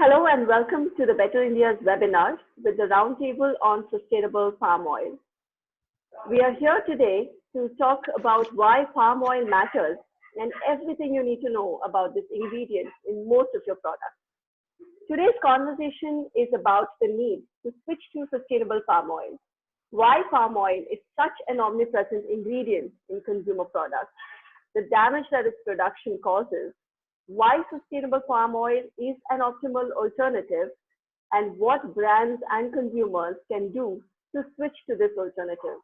Hello and welcome to the Better India's webinar with the Roundtable on Sustainable Palm Oil. We are here today to talk about why palm oil matters and everything you need to know about this ingredient in most of your products. Today's conversation is about the need to switch to sustainable palm oil, why palm oil is such an omnipresent ingredient in consumer products, the damage that its production causes, why sustainable palm oil is an optimal alternative, and what brands and consumers can do to switch to this alternative.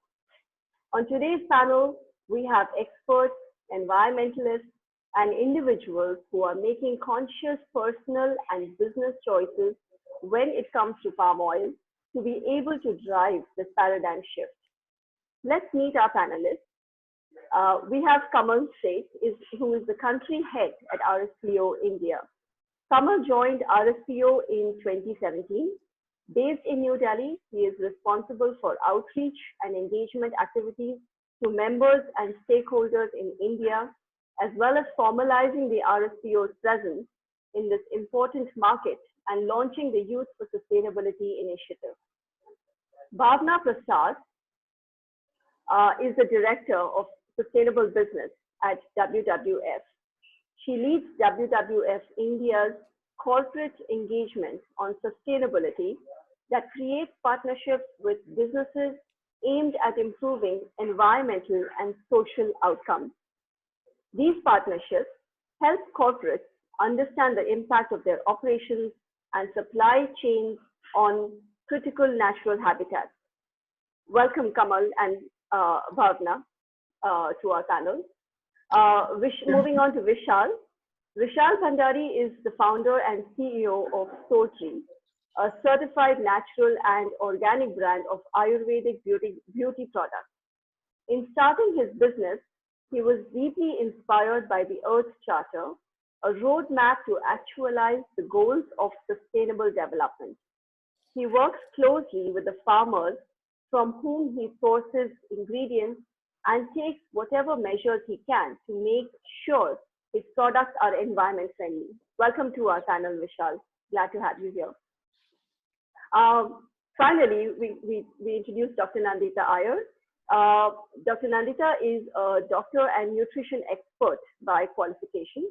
On today's panel, we have experts, environmentalists, and individuals who are making conscious personal and business choices when it comes to palm oil to be able to drive this paradigm shift. Let's meet our panelists. We have Kamal Seth, who is the country head at RSPO India. Kamal joined RSPO in 2017. Based in New Delhi, he is responsible for outreach and engagement activities to members and stakeholders in India, as well as formalizing the RSPO's presence in this important market and launching the Youth for Sustainability initiative. Bhavna Prasad is the director of Sustainable Business at WWF. She leads WWF-India's corporate engagement on sustainability that creates partnerships with businesses aimed at improving environmental and social outcomes. These partnerships help corporates understand the impact of their operations and supply chains on critical natural habitats. Welcome, Kamal and Bhavna, to our panel. Moving on to Vishal. Vishal Bhandari is the founder and CEO of Soultree, a certified natural and organic brand of Ayurvedic beauty products. In starting his business, he was deeply inspired by the Earth Charter, a roadmap to actualize the goals of sustainable development. He works closely with the farmers from whom he sources ingredients and takes whatever measures he can to make sure his products are environment friendly. Welcome to our panel, Vishal. Glad to have you here. Finally, we introduced Dr. Nandita Iyer. Dr. Nandita is a doctor and nutrition expert by qualification.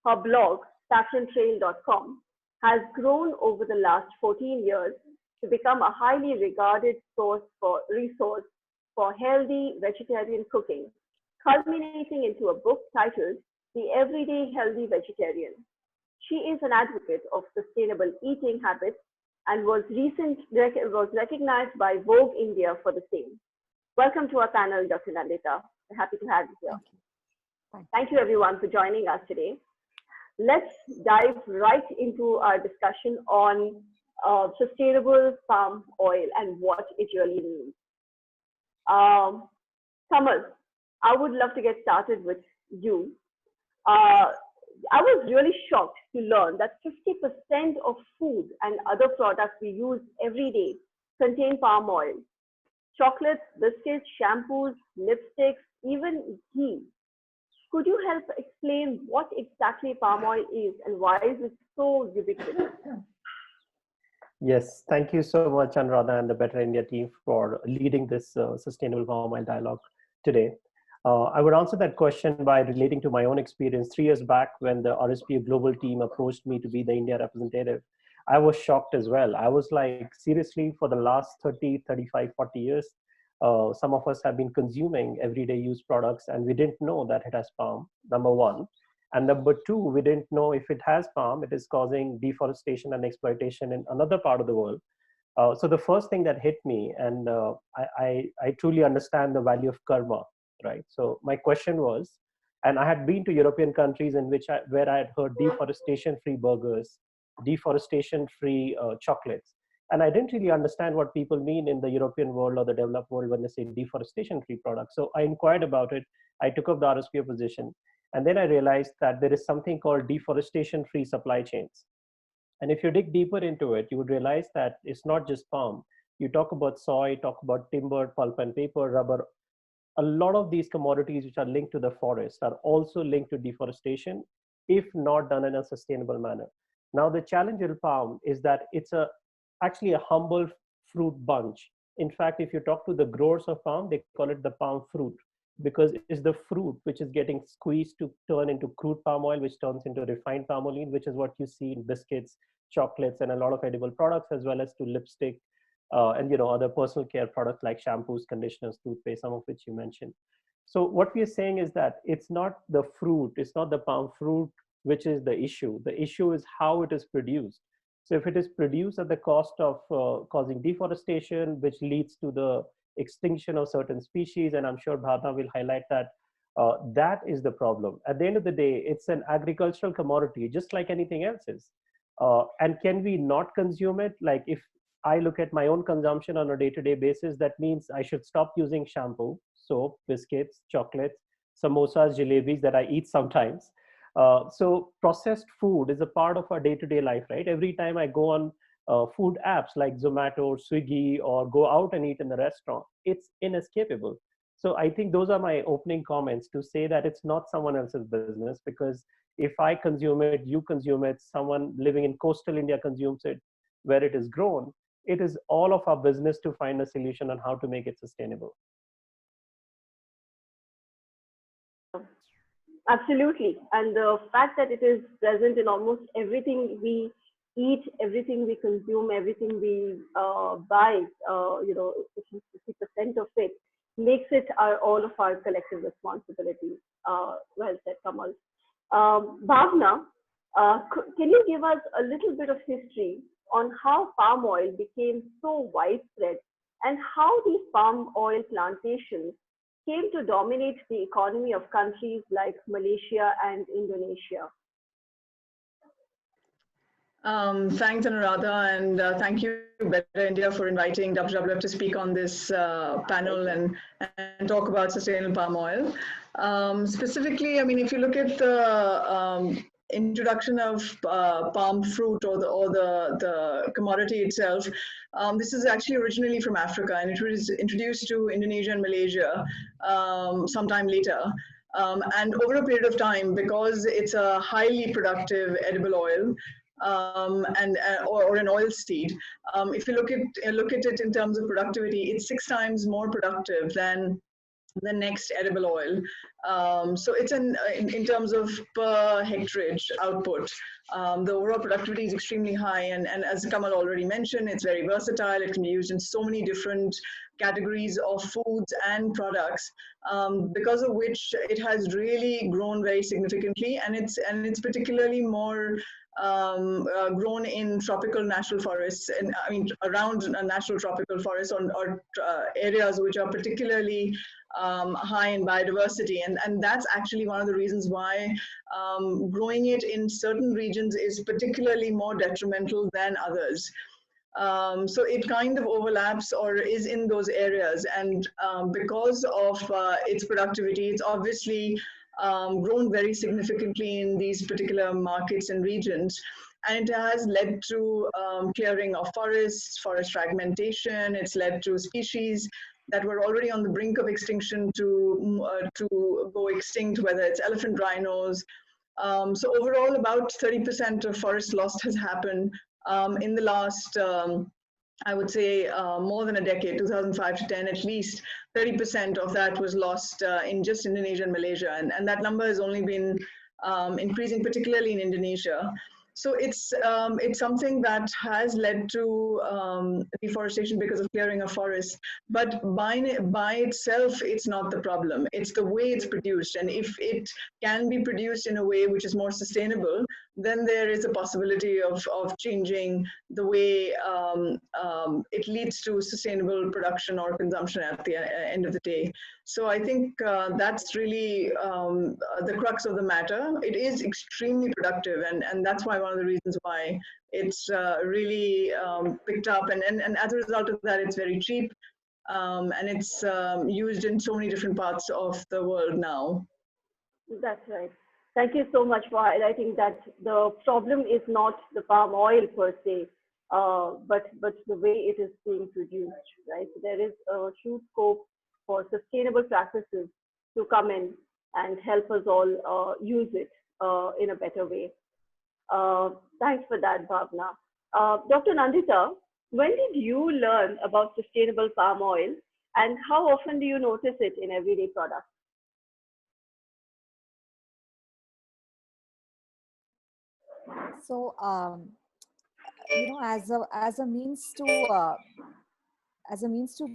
Her blog, Saffrontrail.com, has grown over the last 14 years to become a highly regarded resource for healthy vegetarian cooking, culminating into a book titled The Everyday Healthy Vegetarian. She is an advocate of sustainable eating habits and was recognized by Vogue India for the same. Welcome to our panel, Dr. Nandita. We're happy to have you here. Thank you everyone for joining us today. Let's dive right into our discussion on sustainable palm oil and what it really means. Kamal, I would love to get started with you. I was really shocked to learn that 50% of food and other products we use every day contain palm oil. Chocolates, biscuits, shampoos, lipsticks, even ghee. Could you help explain what exactly palm oil is and why is it so ubiquitous? Yes, thank you so much, Anuradha and the Better India team for leading this sustainable palm oil dialogue today. I would answer that question by relating to my own experience. 3 years back, when the RSPO global team approached me to be the India representative, I was shocked as well. I was like, seriously, for the last 30, 35, 40 years, some of us have been consuming everyday use products and we didn't know that it has palm, number one. And number two, we didn't know if it has palm, it is causing deforestation and exploitation in another part of the world. So the first thing that hit me, and I truly understand the value of karma, right? So my question was, and I had been to European countries in where I had heard deforestation-free burgers, deforestation-free chocolates. And I didn't really understand what people mean in the European world or the developed world when they say deforestation-free products. So I inquired about it. I took up the RSPO position. And then I realized that there is something called deforestation-free supply chains. And if you dig deeper into it, you would realize that it's not just palm. You talk about soy, talk about timber, pulp and paper, rubber. A lot of these commodities which are linked to the forest are also linked to deforestation if not done in a sustainable manner. Now, the challenge with palm is that it's actually a humble fruit bunch. In fact, if you talk to the growers of palm, they call it the palm fruit because it's the fruit which is getting squeezed to turn into crude palm oil, which turns into refined palmolene, which is what you see in biscuits, chocolates, and a lot of edible products, as well as to lipstick and other personal care products like shampoos, conditioners, toothpaste, some of which you mentioned. So what we are saying is that it's not the fruit, it's not the palm fruit which is the issue. The issue is how it is produced. So if it is produced at the cost of causing deforestation, which leads to the extinction of certain species, and I'm sure Bhavna will highlight that, that is the problem. At the end of the day, it's an agricultural commodity, just like anything else is. And can we not consume it? Like if I look at my own consumption on a day-to-day basis, that means I should stop using shampoo, soap, biscuits, chocolates, samosas, jalebis that I eat sometimes. So processed food is a part of our day-to-day life, right? Every time I go on food apps like Zomato or Swiggy or go out and eat in the restaurant, it's inescapable. So I think those are my opening comments to say that it's not someone else's business, because if I consume it, you consume it, someone living in coastal India consumes it where it is grown, it is all of our business to find a solution on how to make it sustainable. Absolutely. And the fact that it is present in almost everything we eat, everything we consume, everything we buy, 50% of it makes it all of our collective responsibility. Well said, Kamal. Bhavna, can you give us a little bit of history on how palm oil became so widespread and how these palm oil plantations came to dominate the economy of countries like Malaysia and Indonesia? Thanks, Anuradha, and thank you, Better India, for inviting WWF to speak on this panel and talk about sustainable palm oil. Specifically, I mean, if you look at the introduction of palm fruit or the commodity itself, this is actually originally from Africa, and it was introduced to Indonesia and Malaysia sometime later. And over a period of time, because it's a highly productive edible oil, or an oil seed. If you look at it in terms of productivity, it's 6 times more productive than the next edible oil. So it's in terms of per hectarage output, the overall productivity is extremely high. And as Kamal already mentioned, it's very versatile. It can be used in so many different categories of foods and products, because of which it has really grown very significantly. And it's particularly more grown in tropical national forests, and I mean around natural tropical forests or areas which are particularly high in biodiversity, and that's actually one of the reasons why growing it in certain regions is particularly more detrimental than others. So it kind of overlaps or is in those areas, and because of its productivity, it's obviously grown very significantly in these particular markets and regions. And it has led to clearing of forests, forest fragmentation. It's led to species that were already on the brink of extinction to go extinct, whether it's elephant rhinos. So overall, about 30% of forest loss has happened in the last, I would say, more than a decade, 2005 to 10 at least. 30% of that was lost in just Indonesia and Malaysia. And that number has only been increasing, particularly in Indonesia. So it's something that has led to deforestation because of clearing of forests. But by itself, it's not the problem. It's the way it's produced. And if it can be produced in a way which is more sustainable, then there is a possibility of changing the way it leads to sustainable production or consumption at the end of the day. So I think that's really the crux of the matter. It is extremely productive, and that's why one of the reasons why it's really picked up. And as a result of that, it's very cheap, and it's used in so many different parts of the world now. That's right. Thank you so much for highlighting that the problem is not the palm oil per se, but the way it is being produced, right? So there is a huge scope for sustainable practices to come in and help us all use it in a better way. Thanks for that, Bhavna. Dr. Nandita, when did you learn about sustainable palm oil and how often do you notice it in everyday products? So, as a means to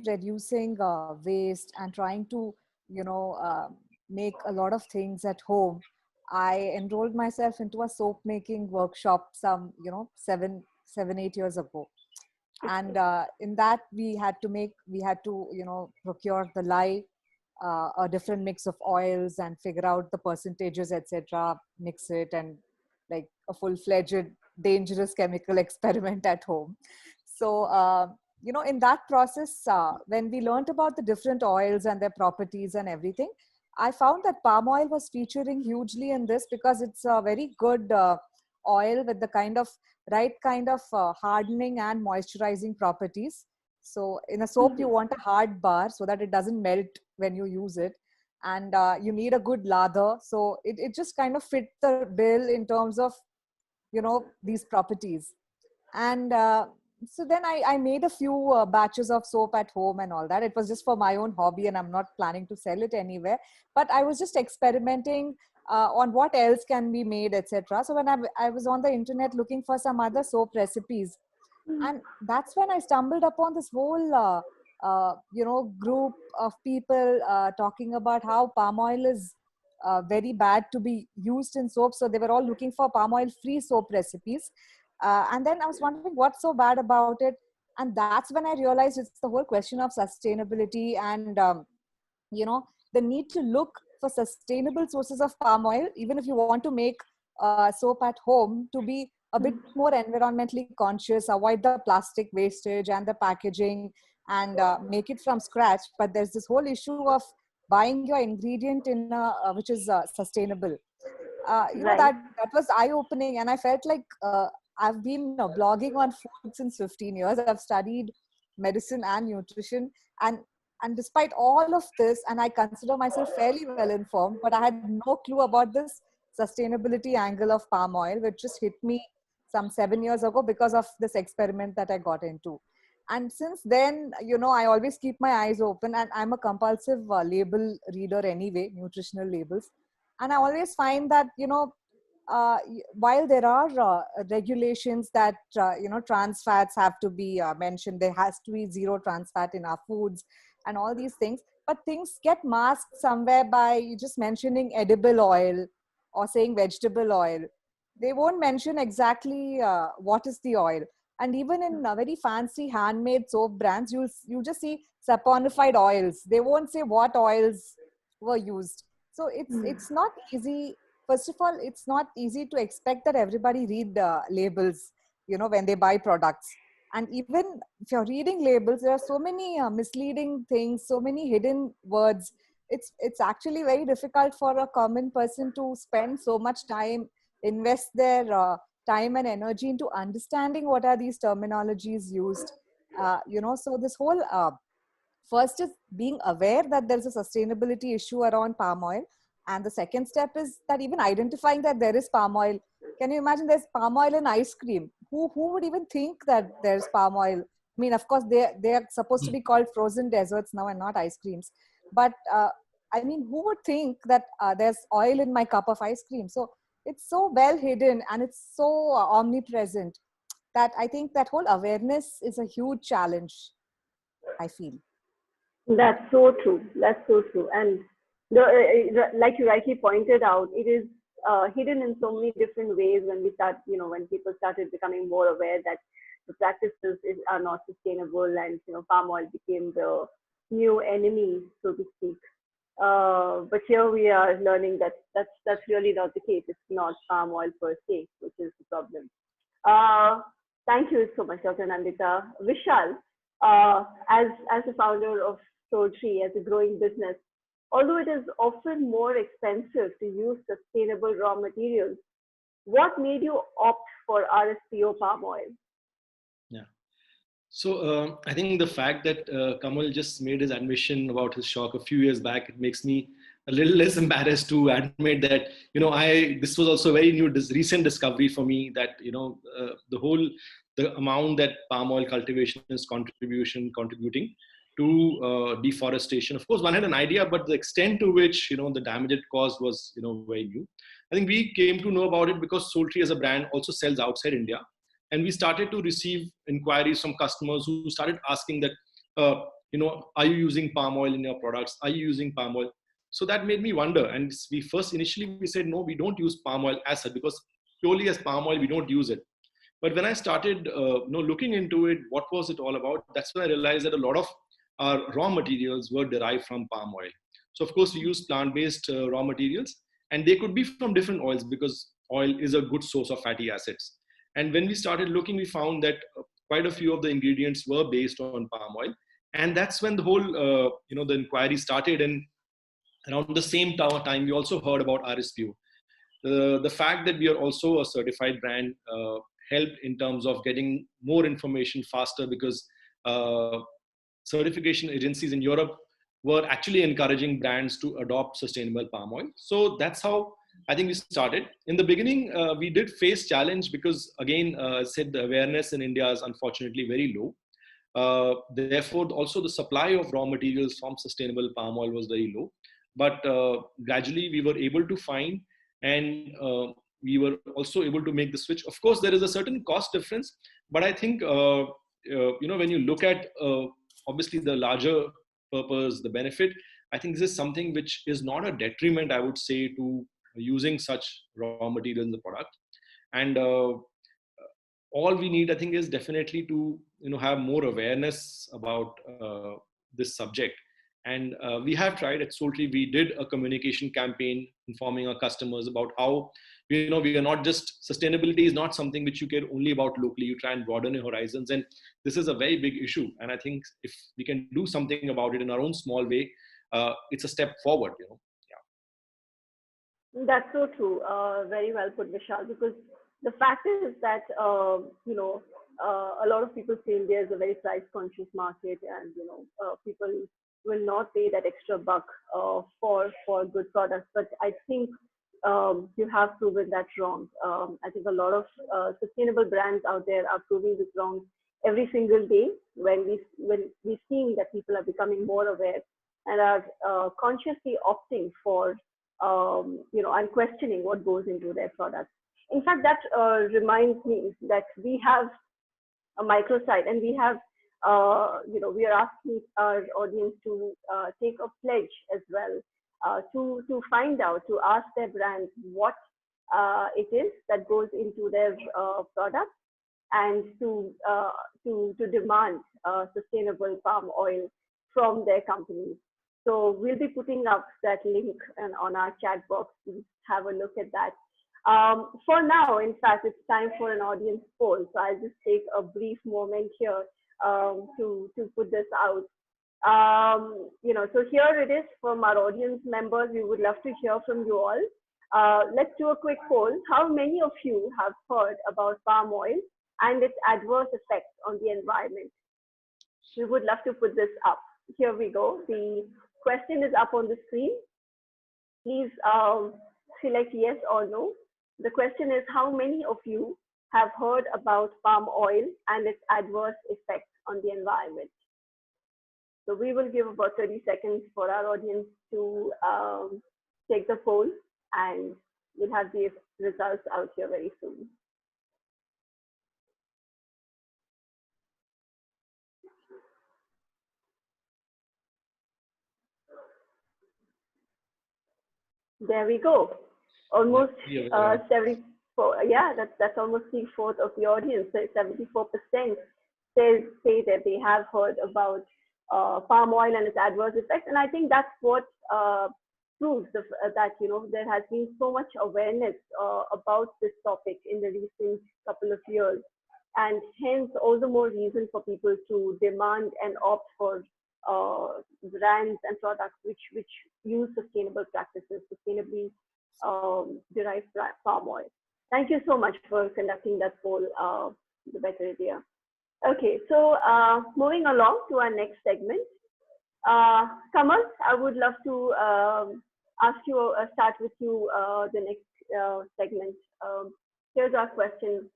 reducing waste and trying to, you know, make a lot of things at home, I enrolled myself into a soap making workshop some, 8 years ago. And in that we had to, procure the lye, a different mix of oils and figure out the percentages, etc., mix it, and like a full-fledged dangerous chemical experiment at home. So in that process, when we learned about the different oils and their properties and everything, I found that palm oil was featuring hugely in this because it's a very good oil with the right kind of hardening and moisturizing properties. So in a soap, you want a hard bar so that it doesn't melt when you use it. And you need a good lather. So it just kind of fit the bill in terms of, these properties. And so then I made a few batches of soap at home and all that. It was just for my own hobby and I'm not planning to sell it anywhere. But I was just experimenting on what else can be made, etc. So when I was on the internet looking for some other soap recipes, and that's when I stumbled upon this whole group of people talking about how palm oil is very bad to be used in soap. So they were all looking for palm oil free soap recipes, and then I was wondering what's so bad about it. And that's when I realized it's the whole question of sustainability and the need to look for sustainable sources of palm oil, even if you want to make soap at home, to be a bit more environmentally conscious, avoid the plastic wastage and the packaging, and make it from scratch. But there's this whole issue of buying your ingredient in which is sustainable. Right. That was eye opening, and I felt like I've been blogging on food since 15 years. I've studied medicine and nutrition, and despite all of this, and I consider myself fairly well informed, but I had no clue about this sustainability angle of palm oil, which just hit me some 7 years ago because of this experiment that I got into. And since then, I always keep my eyes open, and I'm a compulsive label reader anyway, nutritional labels. And I always find that, while there are regulations that, trans fats have to be mentioned, there has to be zero trans fat in our foods and all these things, but things get masked somewhere by just mentioning edible oil or saying vegetable oil. They won't mention exactly what is the oil. And even in very fancy handmade soap brands, you just see saponified oils. They won't say what oils were used. So it's not easy. First of all, it's not easy to expect that everybody read labels, when they buy products. And even if you're reading labels, there are so many misleading things, so many hidden words. It's actually very difficult for a common person to spend so much time, invest their time and energy into understanding what are these terminologies used. So this whole first is being aware that there's a sustainability issue around palm oil. And the second step is that even identifying that there is palm oil. Can you imagine there's palm oil in ice cream? Who would even think that there's palm oil? I mean, of course, they are supposed to be called frozen desserts now and not ice creams. But I mean, who would think that there's oil in my cup of ice cream? So it's so well hidden and it's so omnipresent that I think that whole awareness is a huge challenge, I feel. That's so true. That's so true. And like you rightly pointed out, it is hidden in so many different ways when we start, when people started becoming more aware that the practices are not sustainable and, palm oil became the new enemy, so to speak. But here we are learning that that's really not the case. It's not palm oil per se, which is the problem. Uh, Thank you so much, Dr. Nandita. Vishal, as a founder of Soultree, as a growing business, although it is often more expensive to use sustainable raw materials, what made you opt for RSPO palm oil? Yeah. So I think the fact that Kamal just made his admission about his shock a few years back, it makes me a little less embarrassed to admit that, this was also a very new, recent discovery for me, that, the amount that palm oil cultivation is contributing to deforestation. Of course, one had an idea, but the extent to which, the damage it caused was, very new. I think we came to know about it because Soultree as a brand also sells outside India. And we started to receive inquiries from customers who started asking that, are you using palm oil in your products? Are you using palm oil? So that made me wonder. And initially we said, no, we don't use palm oil as such, because purely as palm oil, we don't use it. But when I started looking into it, what was it all about? That's when I realized that a lot of our raw materials were derived from palm oil. So of course we use plant-based raw materials, and they could be from different oils, because oil is a good source of fatty acids. And when we started looking, we found that quite a few of the ingredients were based on palm oil. And that's when the whole, the inquiry started. And around the same time, we also heard about RSPO. The fact that we are also a certified brand helped in terms of getting more information faster, because certification agencies in Europe were actually encouraging brands to adopt sustainable palm oil. So that's how I think we started. In the beginning, we did face challenge because, again, I said the awareness in India is unfortunately very low. Therefore, also the supply of raw materials from sustainable palm oil was very low. But gradually we were able to find, and we were also able to make the switch. Of course, there is a certain cost difference, but I think, when you look at obviously the larger purpose, the benefit, I think this is something which is not a detriment, I would say, to using such raw material in the product. And all we need, I think, is definitely to have more awareness about this subject. And we have tried at Soultree. We did a communication campaign informing our customers about how, we are not just, sustainability is not something which you care only about locally. You try and broaden your horizons. And this is a very big issue. And I think if we can do something about it in our own small way, it's a step forward, Yeah. That's so true. Very well put, Vishal, because the fact is that, a lot of people feel there's a very price conscious market, and, people will not pay that extra buck for good products. But I think you have proven that wrong. I think a lot of sustainable brands out there are proving this wrong every single day, when we're seeing that people are becoming more aware and are consciously opting for, and questioning what goes into their products. In fact, that reminds me that we have a microsite, and we have, we are asking our audience to take a pledge as well, to find out, to ask their brands what it is that goes into their products, and to demand sustainable palm oil from their companies. So we'll be putting up that link on our chat box. Please have a look at that. For now, in fact, it's time for an audience poll. So I'll just take a brief moment here to put this out. So here it is from our audience members. We would love to hear from you all. Let's do a quick poll. How many of you have heard about palm oil and its adverse effects on the environment? We would love to put this up. Here we go. The question is up on the screen. Please select yes or no. The question is, how many of you have heard about palm oil and its adverse effects on the environment? So we will give about 30 seconds for our audience to take the poll, and we'll have the results out here very soon. There we go. Almost 74. Yeah, that's almost 3/4 of the audience. So 74% say that they have heard about palm oil and its adverse effects. And I think that's what proves that there has been so much awareness about this topic in the recent couple of years, and hence all the more reason for people to demand and opt for brands and products which use sustainable practices, sustainably derived palm oil. Thank you so much for conducting that poll, the Better India. Okay, so moving along to our next segment. Kamal, I would love to start with you, the next segment. Here's our question.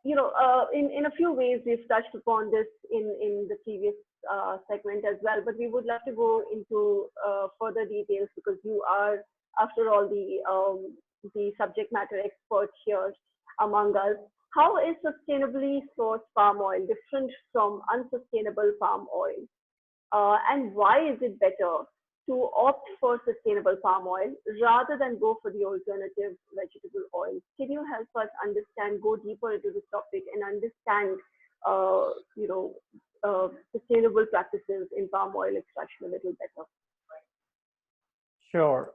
In a few ways, we've touched upon this in the previous segment as well, but we would love to go into further details because you are, after all, the subject matter expert here among us. How is sustainably sourced palm oil different from unsustainable palm oil? And why is it better to opt for sustainable palm oil rather than go for the alternative vegetable oil? Can you help us understand, go deeper into this topic and understand, sustainable practices in palm oil extraction a little better? Sure.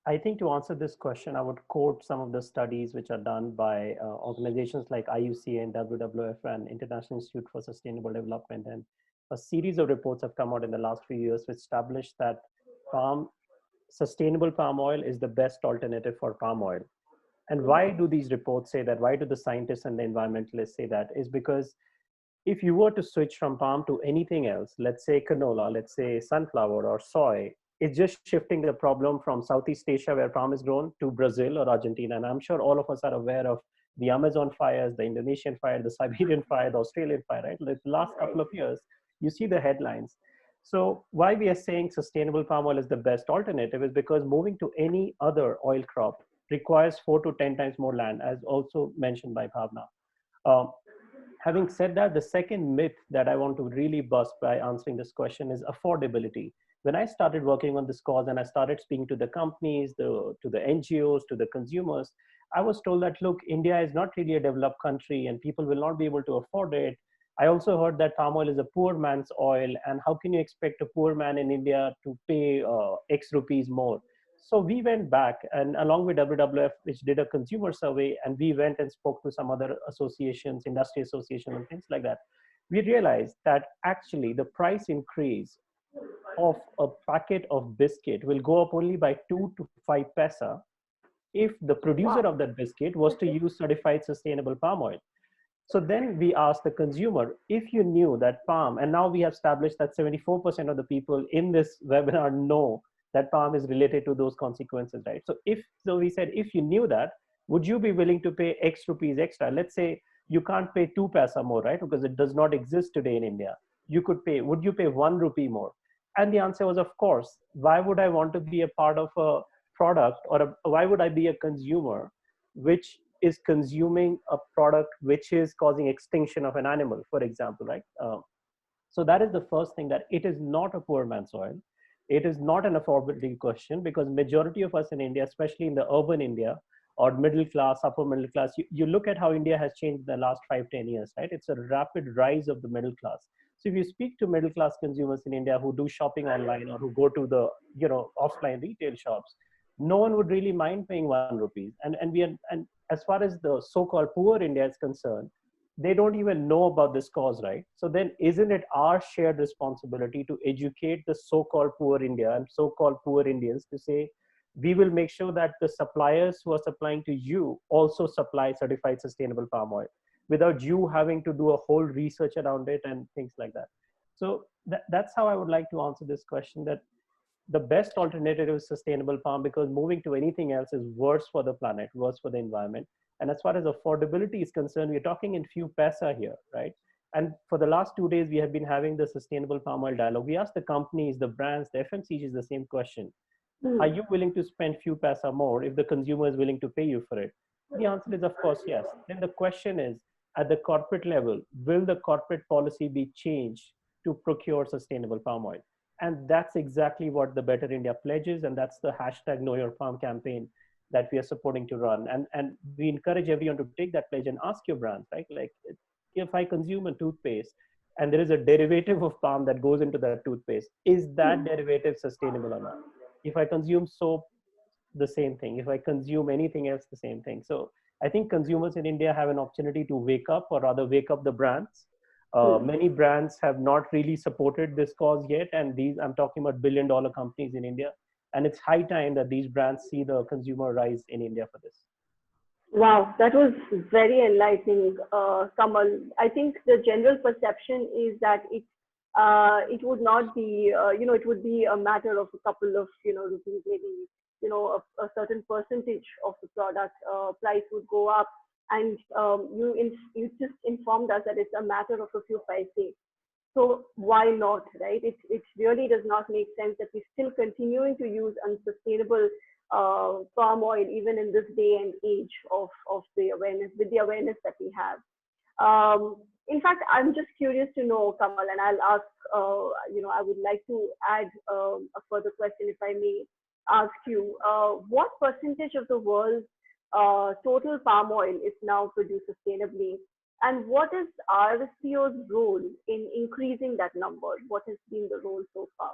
I think to answer this question, I would quote some of the studies which are done by organizations like IUCN and WWF and International Institute for Sustainable Development. And a series of reports have come out in the last few years which establish that sustainable palm oil is the best alternative for palm oil. And why do these reports say that? Why do the scientists and the environmentalists say that? Is because if you were to switch from palm to anything else, let's say canola, let's say sunflower or soy, it's just shifting the problem from Southeast Asia where palm is grown to Brazil or Argentina. And I'm sure all of us are aware of the Amazon fires, the Indonesian fire, the Siberian fire, the Australian fire, right? Like the last couple of years, you see the headlines. So why we are saying sustainable palm oil is the best alternative is because moving to any other oil crop requires 4 to 10 times more land, as also mentioned by Bhavna. Having said that, the second myth that I want to really bust by answering this question is affordability. When I started working on this cause and I started speaking to the companies, to the NGOs, to the consumers, I was told that, look, India is not really a developed country and people will not be able to afford it. I also heard that palm oil is a poor man's oil, and how can you expect a poor man in India to pay X rupees more? So we went back, and along with WWF, which did a consumer survey, and we went and spoke to some other associations, industry associations and things like that. We realized that actually the price increase of a packet of biscuit will go up only by 2 to 5 paisa if the producer of that biscuit was to use certified sustainable palm oil. So then we asked the consumer, if you knew that palm, and now we have established that 74% of the people in this webinar know that palm is related to those consequences, right? So we said, if you knew that, would you be willing to pay X rupees extra? Let's say you can't pay 2 paisa more, right? Because it does not exist today in India. Would you pay 1 rupee more? And the answer was, of course. Why would I want to be a part of a product, or why would I be a consumer which is consuming a product which is causing extinction of an animal, for example, right? So that is the first thing, that it is not a poor man's oil. It is not an affordability question, because majority of us in India, especially in the urban India or middle class, upper middle class, you look at how India has changed in the last 5-10 years, right? It's a rapid rise of the middle class. So if you speak to middle class consumers in India who do shopping online or who go to the offline retail shops, no one would really mind paying 1 rupee. And as far as the so-called poor India is concerned, they don't even know about this cause, right? So then isn't it our shared responsibility to educate the so-called poor India and so-called poor Indians to say, we will make sure that the suppliers who are supplying to you also supply certified sustainable palm oil without you having to do a whole research around it and things like that. So that's how I would like to answer this question, that the best alternative is sustainable palm, because moving to anything else is worse for the planet, worse for the environment. And as far as affordability is concerned, we're talking in few paisa here, right? And for the last 2 days, we have been having the sustainable palm oil dialogue. We asked the companies, the brands, the FMCGs the same question. Are you willing to spend few paisa more if the consumer is willing to pay you for it? The answer is, of course, yes. Then the question is, at the corporate level, will the corporate policy be changed to procure sustainable palm oil? And that's exactly what the Better India pledges, and that's the hashtag Know Your Palm campaign that we are supporting to run. And we encourage everyone to take that pledge and ask your brands, right? Like, if I consume a toothpaste and there is a derivative of palm that goes into that toothpaste, is that derivative sustainable or not? If I consume soap, the same thing. If I consume anything else, the same thing. So I think consumers in India have an opportunity to wake up, or rather wake up the brands. Many brands have not really supported this cause yet. And I'm talking about billion-dollar companies in India. And it's high time that these brands see the consumer rise in India for this. Wow, that was very enlightening, Kamal. I think the general perception is that it would not be, it would be a matter of a couple of, rupees, maybe, a certain percentage of the product price would go up. And you just informed us that it's a matter of a few paise. So why not, right? It really does not make sense that we're still continuing to use unsustainable palm oil even in this day and age of the awareness, with the awareness that we have. In fact, I'm just curious to know, Kamal, and I'll ask, I would like to add a further question, if I may ask you, what percentage of the world's total palm oil is now produced sustainably? And what is RSPO's role in increasing that number? What has been the role so far?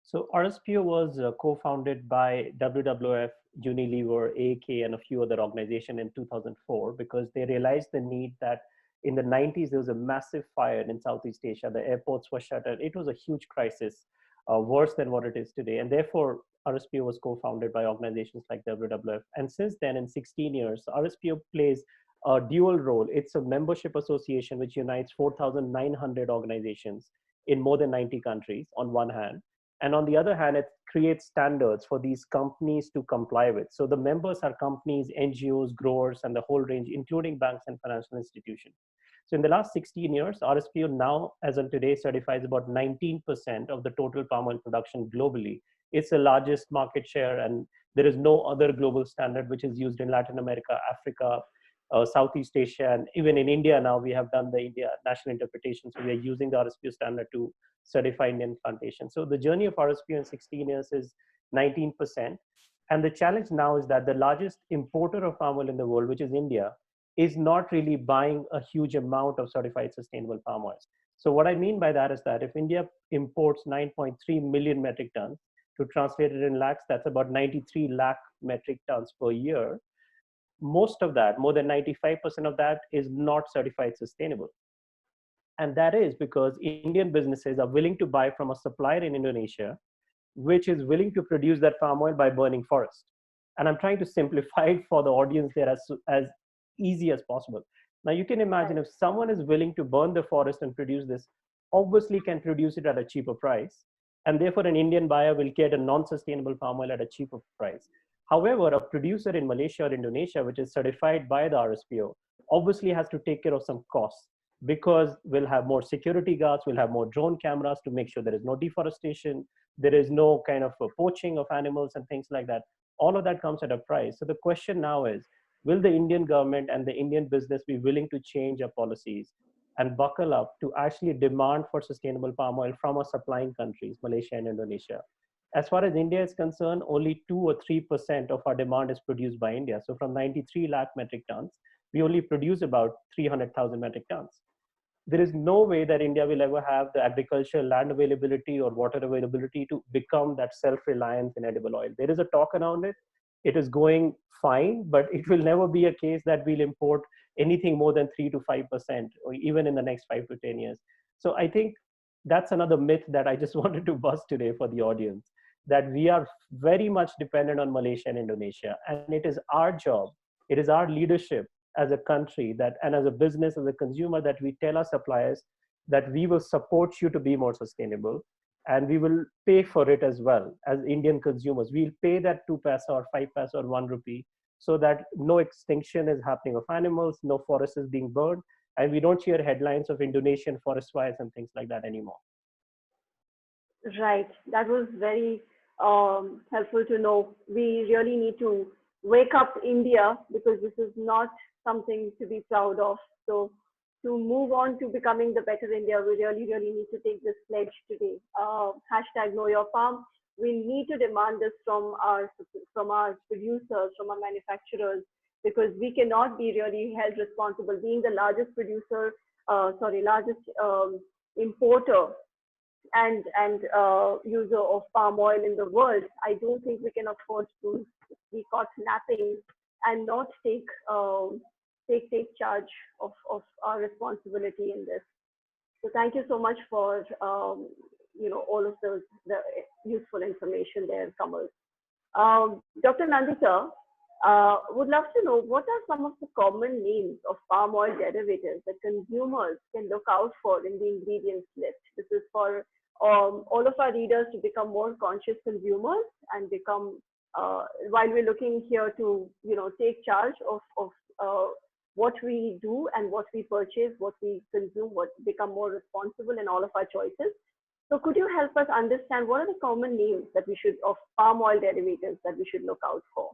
So RSPO was co-founded by WWF, Unilever, AAK, and a few other organizations in 2004 because they realized the need that in the 90s, there was a massive fire in Southeast Asia. The airports were shuttered. It was a huge crisis, worse than what it is today. And therefore, RSPO was co-founded by organizations like WWF. And since then, in 16 years, RSPO plays a dual role. It's a membership association which unites 4,900 organizations in more than 90 countries on one hand. And on the other hand, it creates standards for these companies to comply with. So the members are companies, NGOs, growers, and the whole range, including banks and financial institutions. So in the last 16 years, RSPO now, as of today, certifies about 19% of the total palm oil production globally. It's the largest market share, and there is no other global standard which is used in Latin America, Africa, Southeast Asia, and even in India now, we have done the India national interpretation. So we are using the RSPO standard to certify Indian plantation. So the journey of RSPO in 16 years is 19%. And the challenge now is that the largest importer of palm oil in the world, which is India, is not really buying a huge amount of certified sustainable palm oil. So what I mean by that is that if India imports 9.3 million metric tons, to translate it in lakhs, that's about 93 lakh metric tons per year. Most of that, more than 95% of that, is not certified sustainable. And that is because Indian businesses are willing to buy from a supplier in Indonesia, which is willing to produce that palm oil by burning forest. And I'm trying to simplify it for the audience there as easy as possible. Now you can imagine if someone is willing to burn the forest and produce this, obviously can produce it at a cheaper price. And therefore an Indian buyer will get a non-sustainable palm oil at a cheaper price. However, a producer in Malaysia or Indonesia, which is certified by the RSPO, obviously has to take care of some costs because we'll have more security guards, we'll have more drone cameras to make sure there is no deforestation, there is no kind of poaching of animals and things like that. All of that comes at a price. So the question now is, will the Indian government and the Indian business be willing to change our policies and buckle up to actually demand for sustainable palm oil from our supplying countries, Malaysia and Indonesia? As far as India is concerned, only 2 or 3% of our demand is produced by India. So from 93 lakh metric tons, we only produce about 300,000 metric tons. There is no way that India will ever have the agricultural land availability or water availability to become that self-reliance in edible oil. There is a talk around it. It is going fine, but it will never be a case that we'll import anything more than 3 to 5%, or even in the next 5 to 10 years. So I think that's another myth that I just wanted to bust today for the audience, that we are very much dependent on Malaysia and Indonesia. And it is our job, it is our leadership as a country that, and as a business, as a consumer, that we tell our suppliers that we will support you to be more sustainable, and we will pay for it as well as Indian consumers. We'll pay that 2 paisa or 5 paisa or 1 rupee so that no extinction is happening of animals, no forest is being burned, and we don't hear headlines of Indonesian forest fires and things like that anymore. Right, that was very helpful to know. We really need to wake up India, because this is not something to be proud of. So to move on to becoming the better India, we really need to take this pledge today. Hashtag Know Your Farm. We need to demand this from our producers, from our manufacturers, because we cannot be really held responsible. Being the largest producer, largest importer and user of palm oil in the world, I don't think we can afford to be caught napping and not take charge of our responsibility in this. So thank you so much for all of the useful information there, Kamal. Dr. Nandita, Would love to know what are some of the common names of palm oil derivatives that consumers can look out for in the ingredients list. This is for all of our readers to become more conscious consumers and become, while we're looking here to, take charge of what we do and what we purchase, what we consume, what become more responsible in all of our choices. So could you help us understand what are the common names that we should, of palm oil derivatives that we should look out for?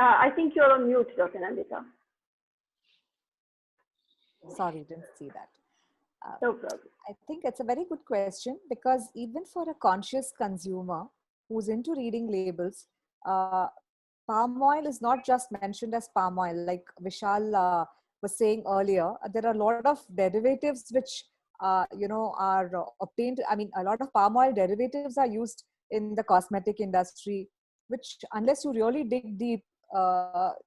I think you're on mute, Dr. Nandita. Sorry, didn't see that. No problem. I think it's a very good question, because even for a conscious consumer who's into reading labels, palm oil is not just mentioned as palm oil. Like Vishal was saying earlier, there are a lot of derivatives which are obtained. I mean, a lot of palm oil derivatives are used in the cosmetic industry, which unless you really dig deep,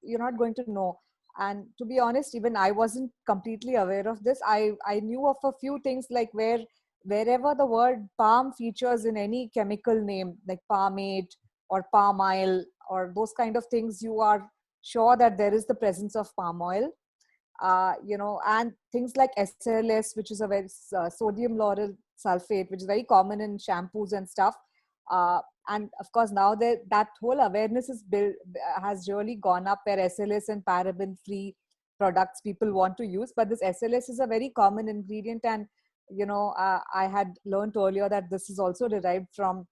you're not going to know. And to be honest, even I wasn't completely aware of this. I knew of a few things, like wherever the word palm features in any chemical name, like palmate or palm oil or those kind of things, you are sure that there is the presence of palm oil. And things like SLS, which is a very sodium lauryl sulfate, which is very common in shampoos and stuff. And of course, now that whole awareness has really gone up, where SLS and paraben-free products people want to use. But this SLS is a very common ingredient, and I had learned earlier that this is also derived from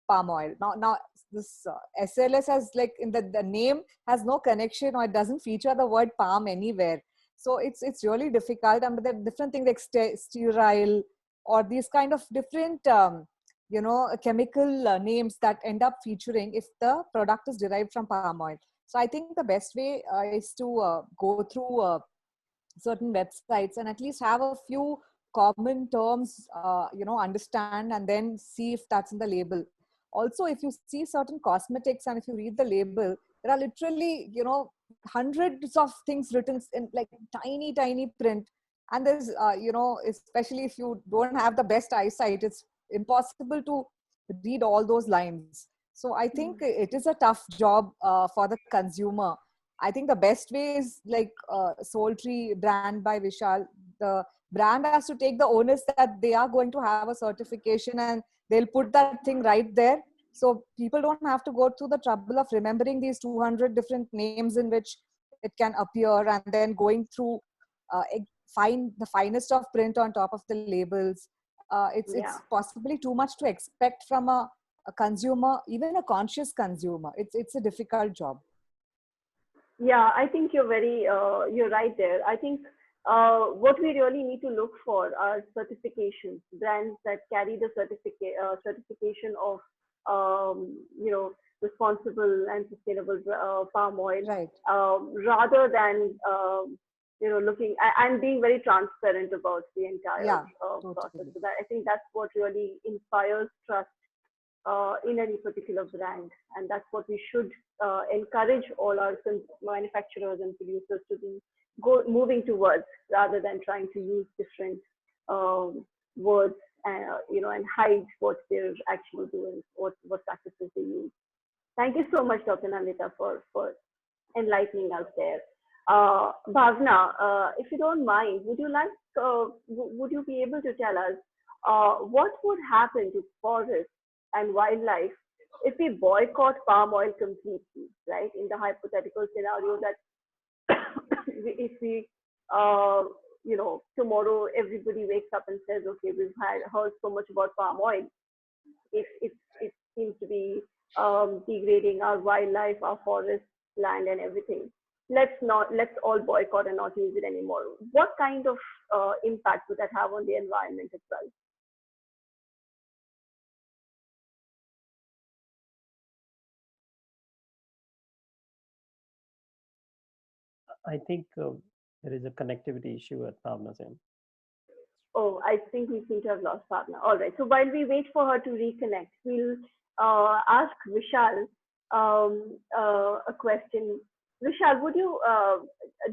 palm oil. Now this SLS has, like, in the name has no connection, or it doesn't feature the word palm anywhere. So it's really difficult. And there are different things like stearyl or these kind of different chemical names that end up featuring if the product is derived from palm oil. So I think the best way is to go through certain websites and at least have a few common terms, understand, and then see if that's in the label. Also, if you see certain cosmetics and if you read the label, there are literally, hundreds of things written in like tiny, tiny print. And there's, especially if you don't have the best eyesight, it's impossible to read all those lines. So I think it is a tough job for the consumer. I think the best way is like Soultree brand by Vishal. The brand has to take the onus that they are going to have a certification, and they'll put that thing right there. So people don't have to go through the trouble of remembering these 200 different names in which it can appear, and then going through find the finest of print on top of the labels. It's possibly too much to expect from a consumer, even a conscious consumer. It's a difficult job. Yeah, I think you're right there. I think what we really need to look for are certifications, brands that carry the certification of responsible and sustainable palm oil, right? Rather than looking and being very transparent about the entire process. Totally. So that, I think that's what really inspires trust in any particular brand, and that's what we should encourage all our manufacturers and producers to be moving towards, rather than trying to use different words and hide what they're actually doing, what practices they use. Thank you so much, Dr. Nandita, for enlightening us there. Bhavna, if you don't mind, would you be able to tell us what would happen to forests and wildlife if we boycott palm oil completely, right? In the hypothetical scenario that if we, tomorrow everybody wakes up and says, okay, we've heard so much about palm oil. It seems to be degrading our wildlife, our forest, land, and everything. Let's all boycott and not use it anymore. What kind of impact would that have on the environment as well? I think there is a connectivity issue at Bhavna's end. Oh, I think we seem to have lost Bhavna. All right. So while we wait for her to reconnect, we'll ask Vishal a question. Vishal, do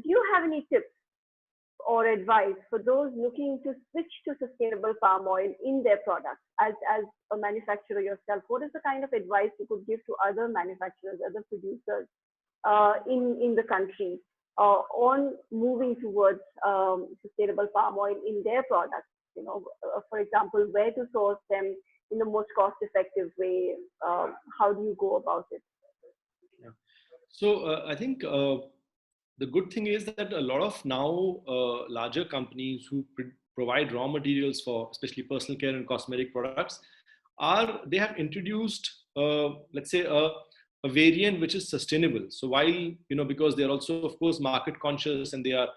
you have any tips or advice for those looking to switch to sustainable palm oil in their products? As a manufacturer yourself, what is the kind of advice you could give to other manufacturers, other producers in the country on moving towards sustainable palm oil in their products? For example, where to source them in the most cost-effective way? How do you go about it? Yeah. So I think the good thing is that a lot of now larger companies who provide raw materials for especially personal care and cosmetic products they have introduced let's say a variant which is sustainable. So while because they are also of course market conscious and they are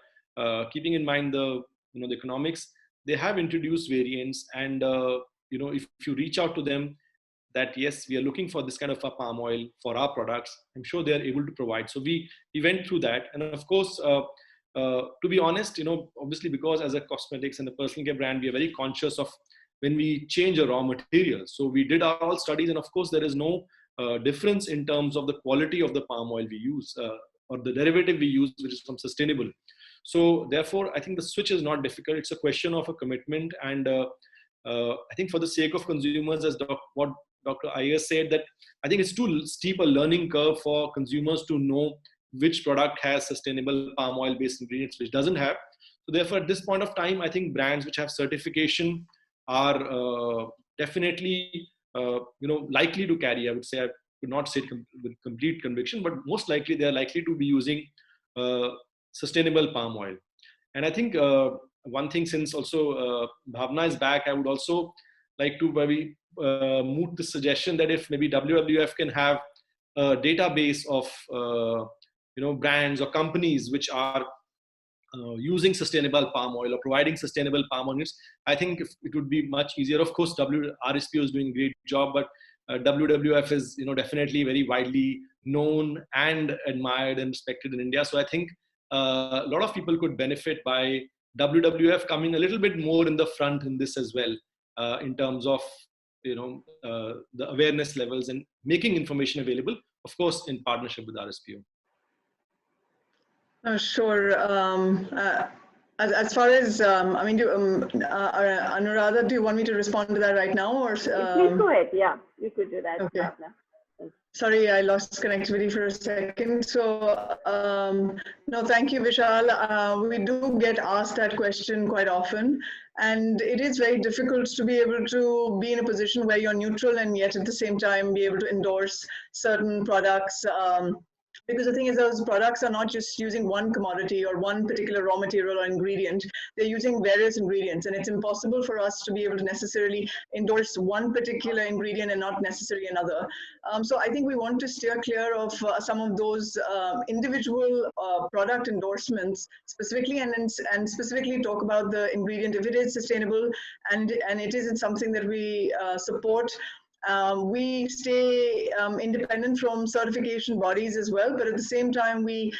keeping in mind the the economics, they have introduced variants, and if you reach out to them that yes, we are looking for this kind of a palm oil for our products, I'm sure they are able to provide. So we went through that, and of course to be honest, obviously because as a cosmetics and a personal care brand, we are very conscious of when we change a raw material. So we did our all studies, and of course there is no difference in terms of the quality of the palm oil we use or the derivative we use, which is from sustainable. So therefore I think the switch is not difficult. It's a question of a commitment, and I think for the sake of consumers, as what Dr. Iyer said, that I think it's too steep a learning curve for consumers to know which product has sustainable palm oil based ingredients, which doesn't have. So therefore at this point of time, I think brands which have certification are definitely likely to carry. I would say, I could not say it with complete conviction, but most likely they are likely to be using sustainable palm oil. And I think one thing, since also Bhavna is back, I would also like to maybe moot the suggestion that if maybe WWF can have a database of brands or companies which are using sustainable palm oil or providing sustainable palm oils, I think it would be much easier. Of course, RSPO is doing a great job, but WWF is definitely very widely known and admired and respected in India. So I think a lot of people could benefit by WWF coming a little bit more in the front in this as well, in terms of the awareness levels and making information available, of course, in partnership with RSPO. Sure. As far as Anuradha, do you want me to respond to that right now, or? Please go ahead. Yeah, you could do that. Okay. Sorry, I lost connectivity for a second. So, no, thank you, Vishal. We do get asked that question quite often. And it is very difficult to be able to be in a position where you're neutral and yet at the same time be able to endorse certain products. Because the thing is, those products are not just using one commodity or one particular raw material or ingredient. They're using various ingredients, and it's impossible for us to be able to necessarily endorse one particular ingredient and not necessarily another. So I think we want to steer clear of some of those individual product endorsements specifically, and specifically talk about the ingredient if it is sustainable and it isn't something that we support. We stay independent from certification bodies as well, but at the same time, we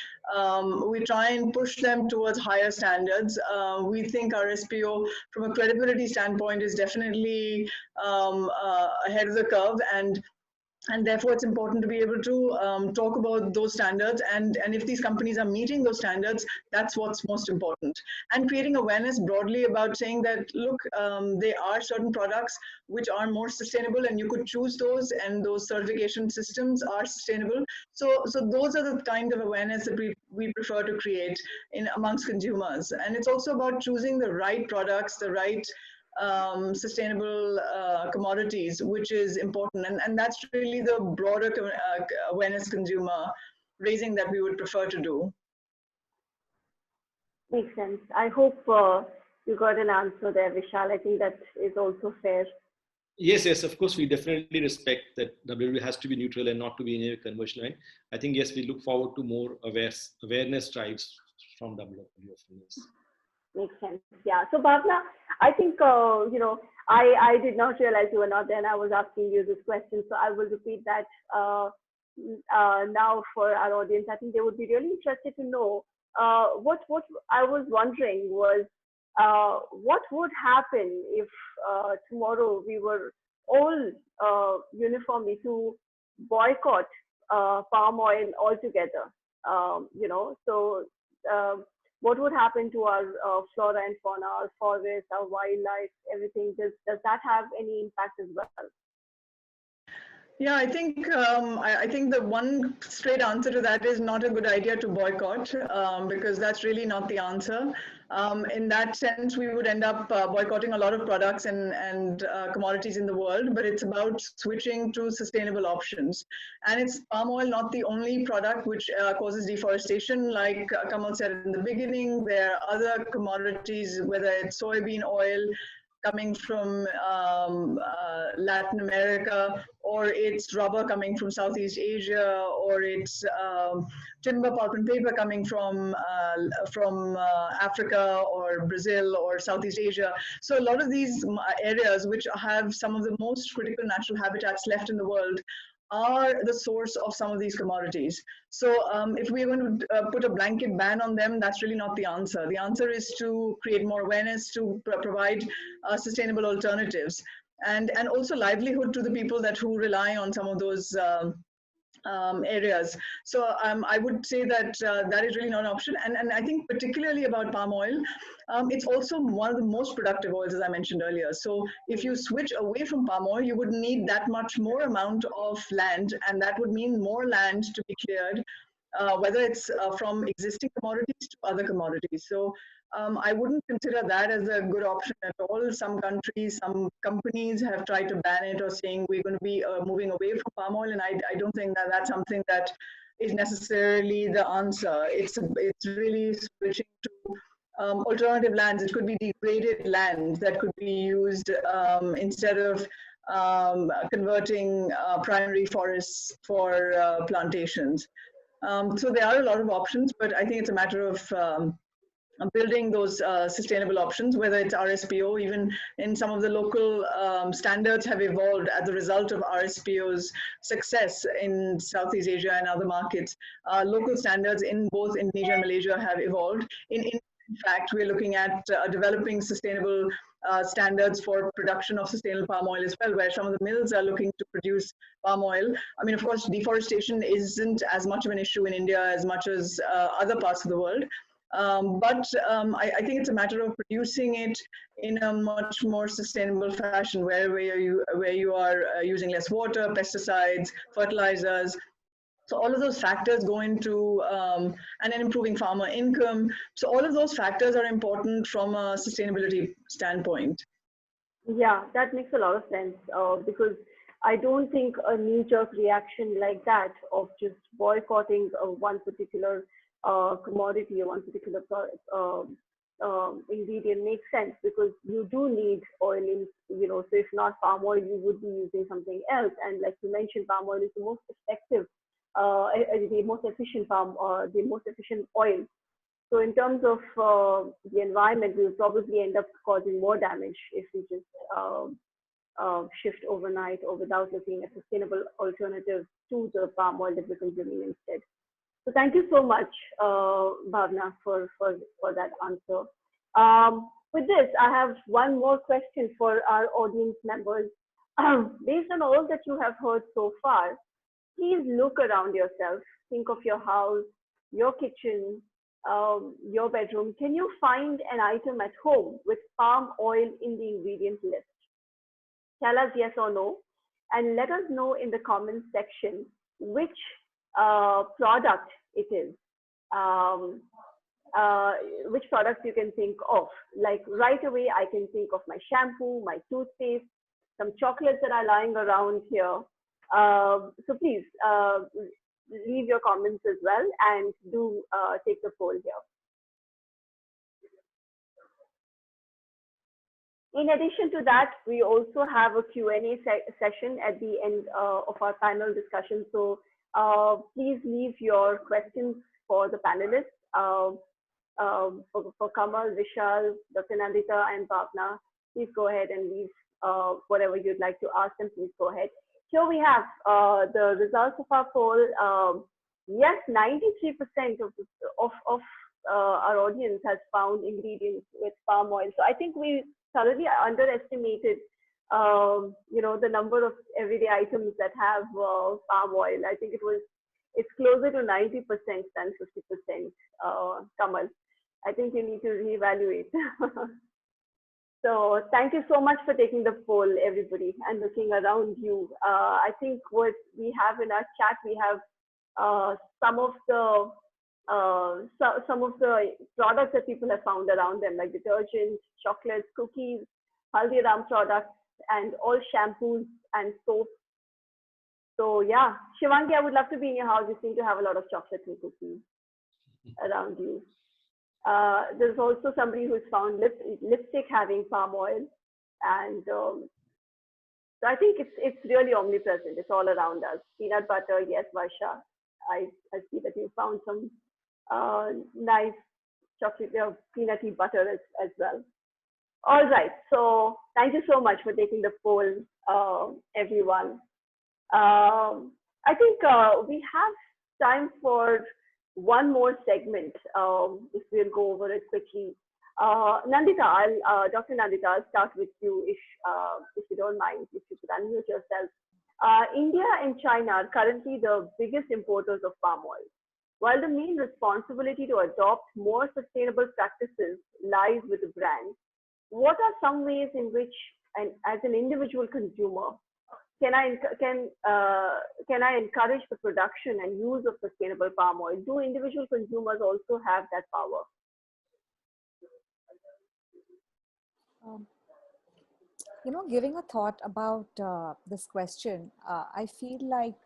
try and push them towards higher standards. We think RSPO, from a credibility standpoint, is definitely ahead of the curve, and therefore it's important to be able to talk about those standards, and if these companies are meeting those standards, that's what's most important. And creating awareness broadly about saying that, look, there are certain products which are more sustainable and you could choose those, and those certification systems are sustainable. So those are the kind of awareness that we prefer to create amongst consumers. And it's also about choosing the right products, the right sustainable commodities, which is important, and that's really the broader awareness consumer raising that we would prefer to do. Makes sense. I hope you got an answer there, Vishal. I think that is also fair. Yes, of course, we definitely respect that WWF has to be neutral and not to be in a conversion line. I think, yes, we look forward to more awareness drives from WWF. Makes sense. Yeah. So Bhavna, I think, I did not realize you were not there, and I was asking you this question. So I will repeat that now for our audience. I think they would be really interested to know what I was wondering was what would happen if tomorrow we were all uniformly to boycott palm oil altogether. what would happen to our flora and fauna, our forests, our wildlife, everything? Does that have any impact as well? Yeah, I think the one straight answer to that is not a good idea to boycott, because that's really not the answer. In that sense, we would end up boycotting a lot of products and commodities in the world, but it's about switching to sustainable options. And it's palm oil not the only product which causes deforestation. Like Kamal said in the beginning, there are other commodities, whether it's soybean oil coming from Latin America, or it's rubber coming from Southeast Asia, or it's timber, pulp and paper coming from Africa or Brazil or Southeast Asia. So a lot of these areas which have some of the most critical natural habitats left in the world are the source of some of these commodities. So if we're going to put a blanket ban on them, that's really not the answer. The answer is to create more awareness, to provide sustainable alternatives, and also livelihood to the people who rely on some of those areas. So I would say that that is really not an option. And I think particularly about palm oil, it's also one of the most productive oils, as I mentioned earlier. So if you switch away from palm oil, you would need that much more amount of land, and that would mean more land to be cleared, whether it's from existing commodities to other commodities. So I wouldn't consider that as a good option at all. Some countries, some companies have tried to ban it or saying we're going to be moving away from palm oil, and I don't think that that's something that is necessarily the answer. It's really switching to alternative lands. It could be degraded land that could be used instead of converting primary forests for plantations. So there are a lot of options, but I think it's a matter of building those sustainable options, whether it's RSPO, even in some of the local standards have evolved as a result of RSPO's success in Southeast Asia and other markets. Local standards in both Indonesia and Malaysia have evolved. In fact, we're looking at developing sustainable standards for production of sustainable palm oil as well, where some of the mills are looking to produce palm oil. I mean, of course, deforestation isn't as much of an issue in India as much as other parts of the world. But I think it's a matter of producing it in a much more sustainable fashion, where you are using less water, pesticides, fertilizers. So all of those factors go into, and then improving farmer income. So all of those factors are important from a sustainability standpoint. Yeah, that makes a lot of sense, because I don't think a knee-jerk reaction like that of just boycotting one particular commodity or one particular ingredient makes sense, because you do need oil in, so if not palm oil, you would be using something else. And like you mentioned, palm oil is the most effective, the most efficient the most efficient oil. So in terms of the environment, we will probably end up causing more damage if we just shift overnight or without looking at sustainable alternatives to the palm oil that we're consuming instead. So thank you so much, Bhavna, for that answer. With this, I have one more question for our audience members. Based on all that you have heard so far, please look around yourself. Think of your house, your kitchen, your bedroom. Can you find an item at home with palm oil in the ingredient list? Tell us yes or no, and let us know in the comments section which product it is, which products you can think of. Like right away, I can think of my shampoo, my toothpaste, some chocolates that are lying around here. So please leave your comments as well, and do take the poll here. In addition to that, we also have a Q&A session at the end of our panel discussion. So please leave your questions for the panelists, for Kamal, Vishal, Dr. Nandita, and Bhavna. Please go ahead and leave whatever you'd like to ask them. Please go ahead. Here we have the results of our poll. Yes, 93% of our audience has found ingredients with palm oil. So I think we thoroughly underestimated the number of everyday items that have palm oil. I think it's closer to 90% than 50%, Kamal. I think you need to reevaluate. So thank you so much for taking the poll, everybody, and looking around you. I think what we have in our chat, we have some of the some of the products that people have found around them, like detergents, chocolates, cookies, Haldiram products, and all shampoos and soaps. So yeah, Shivangi, I would love to be in your house. You seem to have a lot of chocolates and cookies around you. There's also somebody who's found lipstick having palm oil, and so I think it's really omnipresent. It's all around us. Peanut butter, yes, Varsha. I see that you found some nice chocolate peanutty butter as well. All right, so thank you so much for taking the poll, everyone. I think we have time for one more segment, if we'll go over it quickly. Nandita, Dr. Nandita, I'll start with you if you don't mind, if you could unmute yourself. India and China are currently the biggest importers of palm oil. While the main responsibility to adopt more sustainable practices lies with the brand, what are some ways in which, and as an individual consumer, can I encourage the production and use of sustainable palm oil? Do individual consumers also have that power? Giving a thought about this question, I feel like,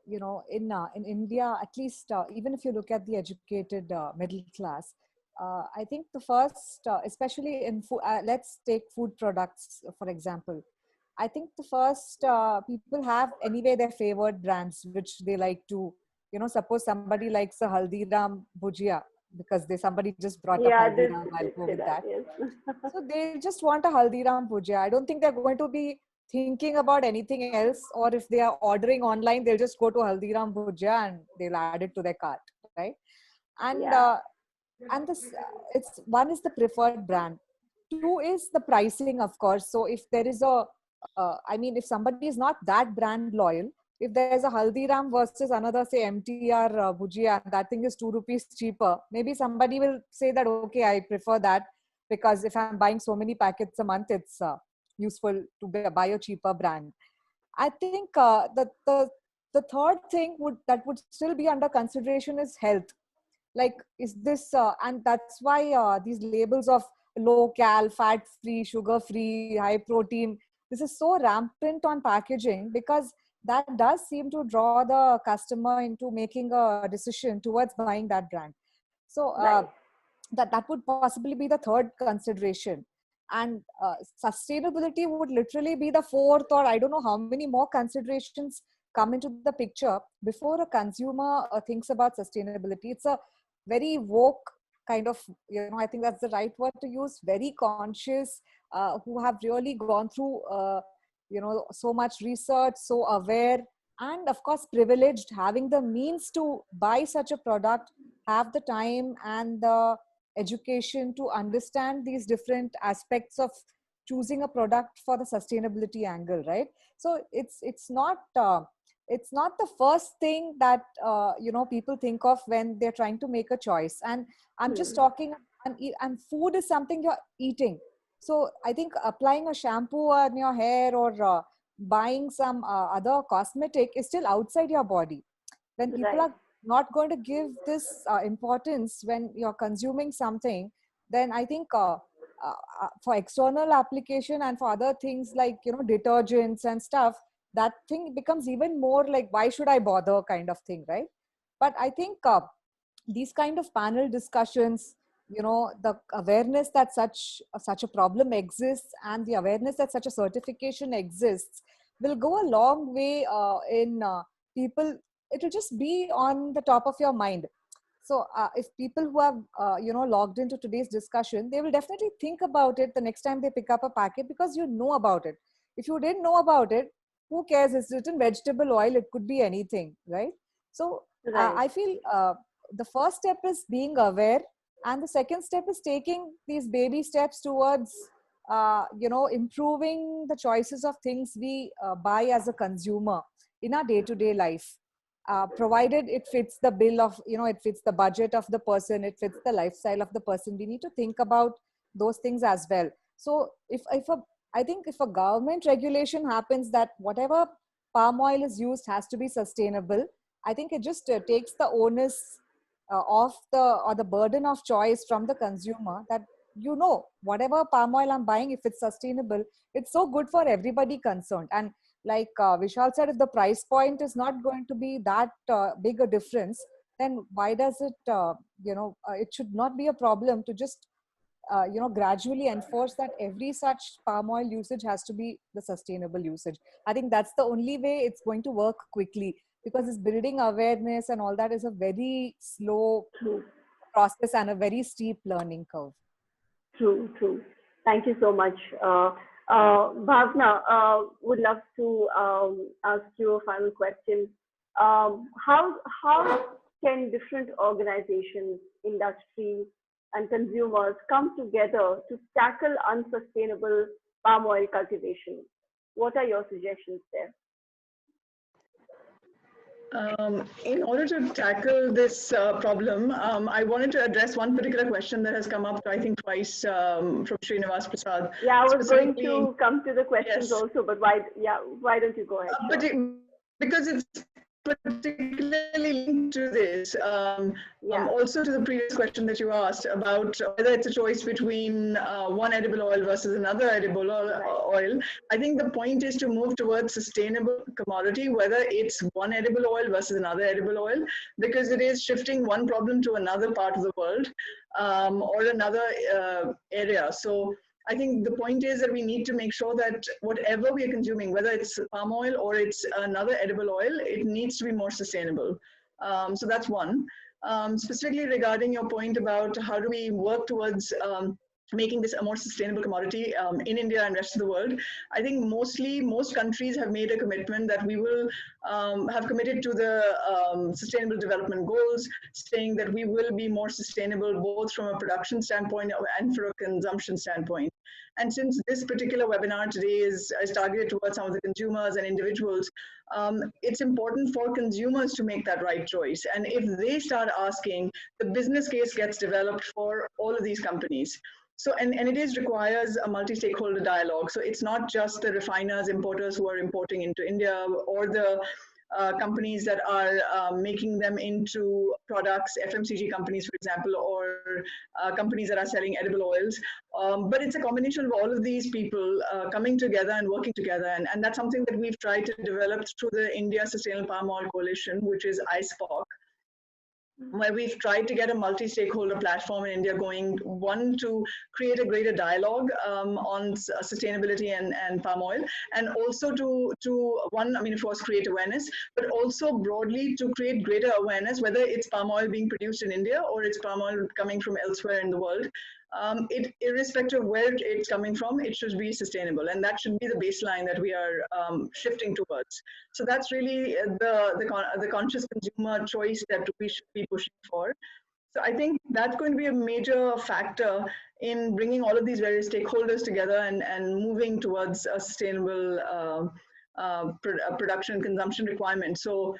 in India, at least, even if you look at the educated middle class, I think the first, especially in food, let's take food products, for example. I think the first people have anyway their favored brands, which they like to, suppose somebody likes a Haldiram bhujia because somebody just brought up Haldiram, I'll go with that. Yes. So they just want a Haldiram bhujia. I don't think they're going to be thinking about anything else, or if they are ordering online, they'll just go to Haldiram bhujia and they'll add it to their cart, right? And and this, it's one is the preferred brand. Two is the pricing, of course. So if there is if somebody is not that brand loyal, if there's a Haldiram versus another, say, MTR bhujia, and that thing is 2 rupees cheaper, maybe somebody will say that, okay, I prefer that because if I'm buying so many packets a month, it's useful to buy a cheaper brand. I think the third thing that would still be under consideration is health. Like, is this, and that's why these labels of low cal, fat free, sugar free, high protein, this is so rampant on packaging because that does seem to draw the customer into making a decision towards buying that brand. So that would possibly be the third consideration. And sustainability would literally be the fourth, or I don't know how many more considerations come into the picture before a consumer thinks about sustainability. It's a very woke kind of, I think that's the right word to use, very conscious, who have really gone through, so much research, so aware, and of course privileged, having the means to buy such a product, have the time and the education to understand these different aspects of choosing a product for the sustainability angle, right? So it's not the first thing that people think of when they're trying to make a choice. And I'm just talking, and food is something you're eating. So I think applying a shampoo on your hair or buying some other cosmetic is still outside your body. When people are not going to give this importance when you're consuming something, then I think for external application and for other things like, detergents and stuff, that thing becomes even more like, why should I bother kind of thing, right? But I think these kind of panel discussions, the awareness that such a problem exists and the awareness that such a certification exists will go a long way in people. It will just be on the top of your mind. So if people who have logged into today's discussion, they will definitely think about it the next time they pick up a packet, because you know about it. If you didn't know about it, who cares? It's written vegetable oil, it could be anything, right? So I feel the first step is being aware, and the second step is taking these baby steps towards improving the choices of things we buy as a consumer in our day-to-day life. provided it fits the bill of, it fits the budget of the person, it fits the lifestyle of the person. We need to think about those things as well. So I think if a government regulation happens that whatever palm oil is used has to be sustainable, I think it just takes the onus of the burden of choice from the consumer, that whatever palm oil I'm buying, if it's sustainable, it's so good for everybody concerned. And like Vishal said, if the price point is not going to be that big a difference, then why does it it should not be a problem to just gradually enforce that every such palm oil usage has to be the sustainable usage. I think that's the only way it's going to work quickly, because this building awareness and all that is a very slow process and a very steep learning curve. True. Thank you so much. Bhavna, would love to ask you a final question. How can different organizations, industry, and consumers come together to tackle unsustainable palm oil cultivation? What are your suggestions there? In order to tackle this problem, I wanted to address one particular question that has come up, I think, twice from Srinivas Prasad. Yeah, I was going to come to the questions also, but why don't you go ahead? Sure. Because it's particularly linked to this, also to the previous question that you asked about whether it's a choice between one edible oil versus another edible oil. I think the point is to move towards sustainable commodity, whether it's one edible oil versus another edible oil, because it is shifting one problem to another part of the world or another area. So I think the point is that we need to make sure that whatever we are consuming, whether it's palm oil or it's another edible oil, it needs to be more sustainable. So that's one. Specifically regarding your point about how do we work towards making this a more sustainable commodity in India and rest of the world, I think most countries have made a commitment that we will have committed to the Sustainable Development Goals, saying that we will be more sustainable both from a production standpoint and from a consumption standpoint. And since this particular webinar today is targeted towards some of the consumers and individuals, it's important for consumers to make that right choice. And if they start asking, the business case gets developed for all of these companies. So, and it requires a multi-stakeholder dialogue. So it's not just the refiners, importers who are importing into India, or the companies that are making them into products, FMCG companies, for example, or companies that are selling edible oils. But it's a combination of all of these people coming together and working together. And that's something that we've tried to develop through the India Sustainable Palm Oil Coalition, which is ISPOC, where we've tried to get a multi-stakeholder platform in India going, one, to create a greater dialogue on sustainability and palm oil, and also to one, I mean, of course, create awareness, but also broadly to create greater awareness, whether it's palm oil being produced in India or it's palm oil coming from elsewhere in the world. Irrespective of where it's coming from, it should be sustainable, and that should be the baseline that we are shifting towards. So that's really the conscious consumer choice that we should be pushing for. So I think that's going to be a major factor in bringing all of these various stakeholders together and moving towards a sustainable production and consumption requirement. So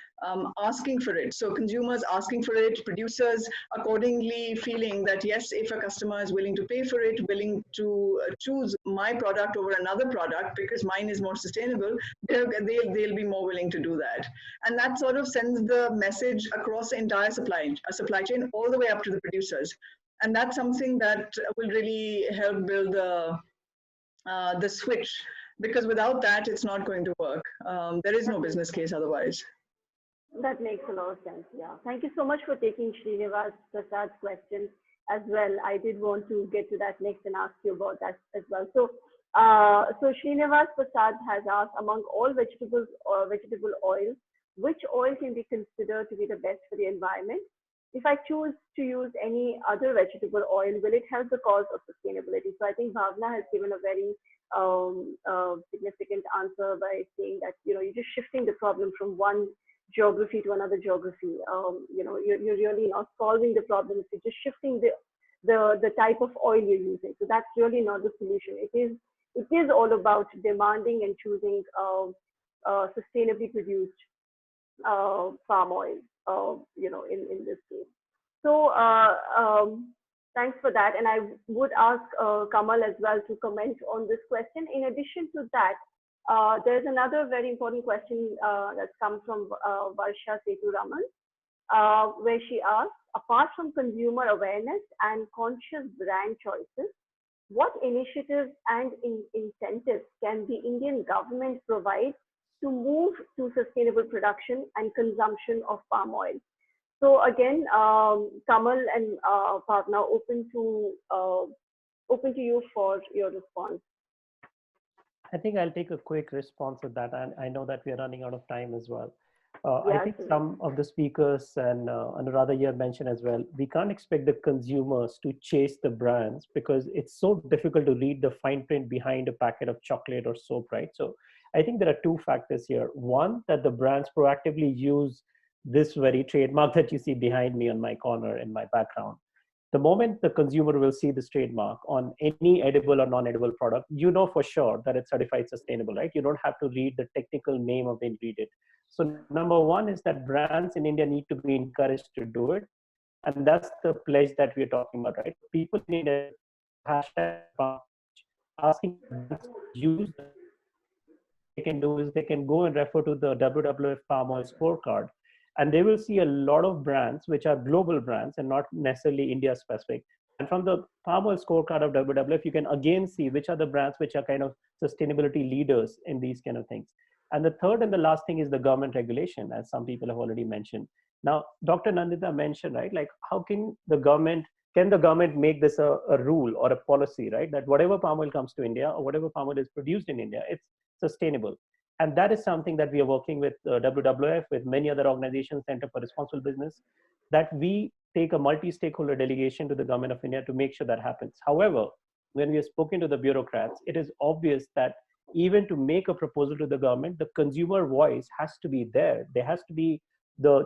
asking for it. So consumers asking for it, producers accordingly feeling that, yes, if a customer is willing to pay for it, willing to choose my product over another product because mine is more sustainable, they'll be more willing to do that. And that sort of sends the message across the entire supply chain all the way up to the producers. And that's something that will really help build the switch, because without that, it's not going to work. There is no business case otherwise. That makes a lot of sense, yeah. Thank you so much for taking Srinivas Prasad's question as well. I did want to get to that next and ask you about that as well. So, Srinivas Prasad has asked, among all vegetables or vegetable oils, which oil can be considered to be the best for the environment? If I choose to use any other vegetable oil, will it help the cause of sustainability? So I think Bhavna has given a very significant answer by saying that, you're just shifting the problem from one geography to another geography. You're really not solving the problem. You're just shifting the type of oil you're using. So that's really not the solution. It is all about demanding and choosing sustainably produced palm oil, in this case. So thanks for that. And I would ask Kamal as well to comment on this question. In addition to that, there's another very important question that's come from Varsha Seturaman, where she asks, apart from consumer awareness and conscious brand choices, what initiatives and incentives can the Indian government provide to move to sustainable production and consumption of palm oil? So again, Kamal and Bhavna, open to you for your response. I think I'll take a quick response to that, and I know that we are running out of time as well. Yeah, I think some of the speakers and Anuradha here mentioned as well, we can't expect the consumers to chase the brands because it's so difficult to read the fine print behind a packet of chocolate or soap, right? So I think there are two factors here. One, that the brands proactively use this very trademark that you see behind me on my corner in my background. The moment the consumer will see this trademark on any edible or non-edible product, you know for sure that it's certified sustainable, right? You don't have to read the technical name of the ingredient. So number one is that brands in India need to be encouraged to do it. And that's the pledge that we're talking about, right? People in India hashtag asking brands to use the, they can do is they can go and refer to the WWF palm oil scorecard, and they will see a lot of brands which are global brands and not necessarily India specific. And from the palm oil scorecard of WWF, you can again see which are the brands which are kind of sustainability leaders in these kind of things. And the third and the last thing is the government regulation, as some people have already mentioned. Now, Dr. Nandita mentioned, right, like how can the government make this a rule or a policy, right? That whatever palm oil comes to India or whatever palm oil is produced in India, it's sustainable. And that is something that we are working with WWF, with many other organizations, Center for Responsible Business, that we take a multi-stakeholder delegation to the government of India to make sure that happens. However, when we have spoken to the bureaucrats, it is obvious that even to make a proposal to the government, the consumer voice has to be there. There has to be there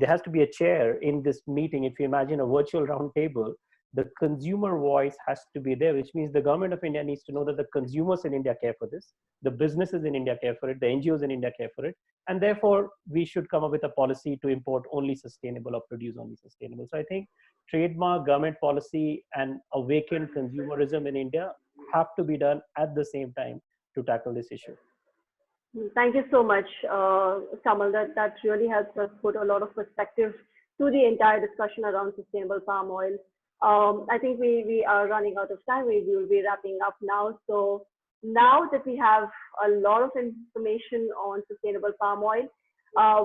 has to be a chair in this meeting. If you imagine a virtual round table, the consumer voice has to be there, which means the government of India needs to know that the consumers in India care for this, the businesses in India care for it, the NGOs in India care for it, and therefore we should come up with a policy to import only sustainable or produce only sustainable. So I think trademark, government policy, and awakened consumerism in India have to be done at the same time to tackle this issue. Thank you so much, Kamal. That really helps us put a lot of perspective to the entire discussion around sustainable palm oil. I think we are running out of time. We will be wrapping up now. So now that we have a lot of information on sustainable palm oil,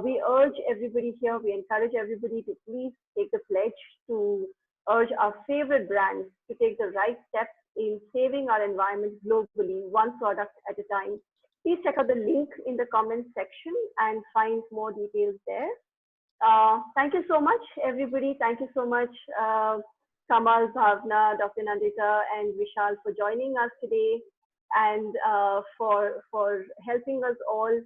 we urge everybody here, we encourage everybody to please take the pledge to urge our favorite brands to take the right steps in saving our environment globally, one product at a time. Please check out the link in the comments section and find more details there. Thank you so much, everybody. Thank you so much, Kamal, Bhavna, Dr. Nandita, and Vishal for joining us today and for helping us all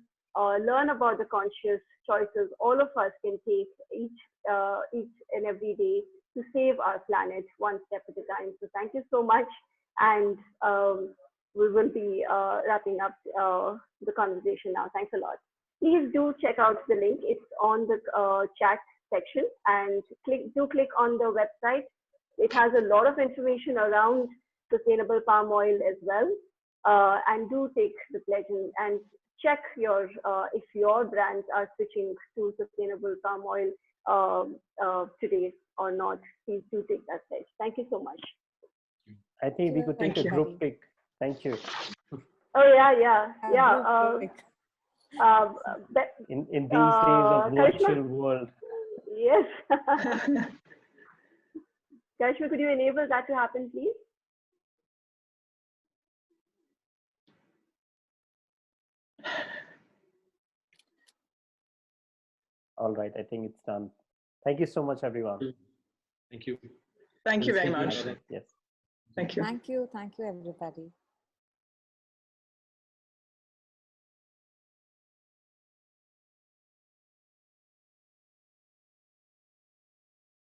learn about the conscious choices all of us can take each and every day to save our planet one step at a time. So thank you so much. And we will be wrapping up the conversation now. Thanks a lot. Please do check out the link. It's on the chat section, and click on the website. It has a lot of information around sustainable palm oil as well. And do take the pledge and check if your brands are switching to sustainable palm oil today or not. Please do take that pledge. Thank you so much. I think we could take a group pic. Thank you. Oh yeah. In these days of virtual world. Yes. Karishma, could you enable that to happen, please? All right, I think it's done. Thank you so much, everyone. Thank you. Thank you very much. Yes. Thank you. Thank you, everybody.